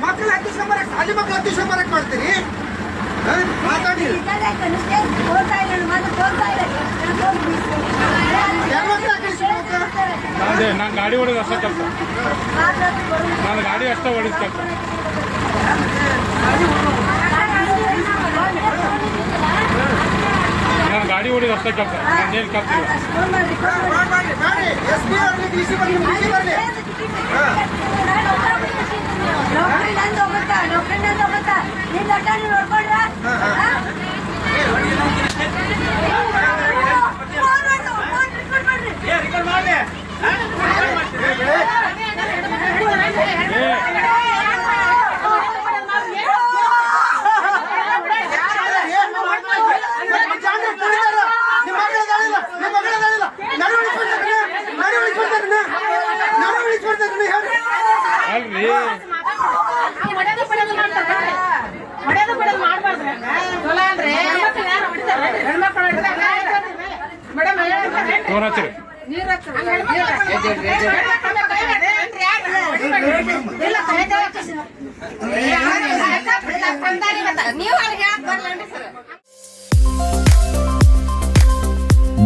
ಮಕ್ಕಳು ಹತ್ತಿಸ್ಕೊಂಬರಕ್ ಅಲ್ಲಿ ಮಕ್ಕಳು ಹತ್ತಿಸ್ಕೊಂಬರಕ್ ಮಾಡ್ತೀರಿ ಮಾತಾಡಿ ನಾನು ಗಾಡಿ ಹೊಡೆದು ಅಷ್ಟೇ ಕೆಲಸ ನಾನು ಗಾಡಿ ಅಷ್ಟೇ ಹೊಡಿದ ಕೆಲಸ ನಾನು ಗಾಡಿ ಹೊಡಿದ ಅಷ್ಟೇ ಕೆಲಸ ನಾನೇನು ಕೆಲಸ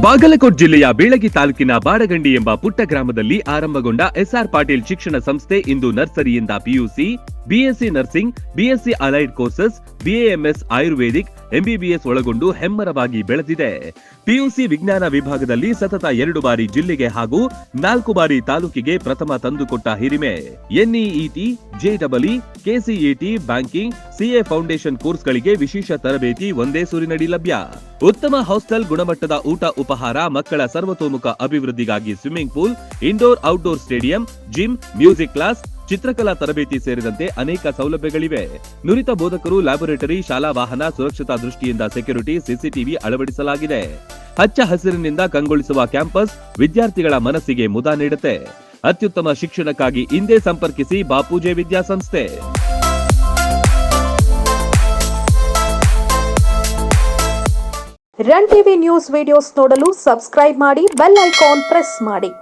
ಬಾಗಲಕೋಟ್ ಜಿಲ್ಲೆಯ ಬೀಳಗಿ ತಾಲೂಕಿನ ಬಾಡಗಂಡಿ ಎಂಬ ಪುಟ್ಟ ಗ್ರಾಮದಲ್ಲಿ ಆರಂಭಗೊಂಡ ಎಸ್ಆರ್ ಪಾಟೀಲ್ ಶಿಕ್ಷಣ ಸಂಸ್ಥೆ ಇಂದು ನರ್ಸರಿಯಿಂದ PUC, BSc nursing, BSc allied courses, BAMS Ayurvedic, MBBS ಒಳಗೊಂಡು ಹೆಮ್ಮರವಾಗಿ ಬೆಳೆದಿದೆ. ಪಿಯುಸಿ ವಿಜ್ಞಾನ ವಿಭಾಗದಲ್ಲಿ ಸತತ 2 ಬಾರಿ ಜಿಲ್ಲೆಗೆ ಹಾಗೂ 4 ಬಾರಿ ತಾಲೂಕಿಗೆ ಪ್ರಥಮ ತಂದುಕೊಟ್ಟ ಹಿರಿಮೆ. NEET, JEE, KCET, banking, CA foundation ಕೋರ್ಸ್ಗಳಿಗೆ ವಿಶೇಷ ತರಬೇತಿ ಒಂದೇ ಸೂರಿನಡಿ ಲಭ್ಯ. ಉತ್ತಮ ಹಾಸ್ಟೆಲ್, ಗುಣಮಟ್ಟದ ಊಟ ಉಪಹಾರ, ಮಕ್ಕಳ ಸರ್ವತೋಮುಖ ಅಭಿವೃದ್ಧಿಗಾಗಿ swimming pool, indoor outdoor stadium, gym, music class, ಚಿತ್ರಕಲಾ ತರಬೇತಿ ಸೇರಿದಂತೆ ಅನೇಕ ಸೌಲಭ್ಯಗಳಿವೆ. ನುರಿತ ಬೋಧಕರು, ಲ್ಯಾಬೊರೇಟರಿ, ಶಾಲಾ ವಾಹನ, ಸುರಕ್ಷತಾ ದೃಷ್ಟಿಯಿಂದ ಸೆಕ್ಯೂರಿಟಿ, ಸಿಸಿಟಿವಿ ಅಳವಡಿಸಲಾಗಿದೆ. ಹಚ್ಚ ಹಸಿರಿನಿಂದ ಕಂಗೊಳಿಸುವ ಕ್ಯಾಂಪಸ್ ವಿದ್ಯಾರ್ಥಿಗಳ ಮನಸ್ಸಿಗೆ ಮುದ ನೀಡುತ್ತೆ. ಅತ್ಯುತ್ತಮ ಶಿಕ್ಷಣಕ್ಕಾಗಿ ಇಂದೇ ಸಂಪರ್ಕಿಸಿ ಬಾಪೂಜೆ ವಿದ್ಯಾಸಂಸ್ಥೆ. ರನ್ ಟಿವಿ ನ್ಯೂಸ್ ವಿಡಿಯೋಸ್ ನೋಡಲು ಸಬ್ಸ್ಕ್ರೈಬ್ ಮಾಡಿ, ಬೆಲ್ ಐಕಾನ್ ಪ್ರೆಸ್ ಮಾಡಿ.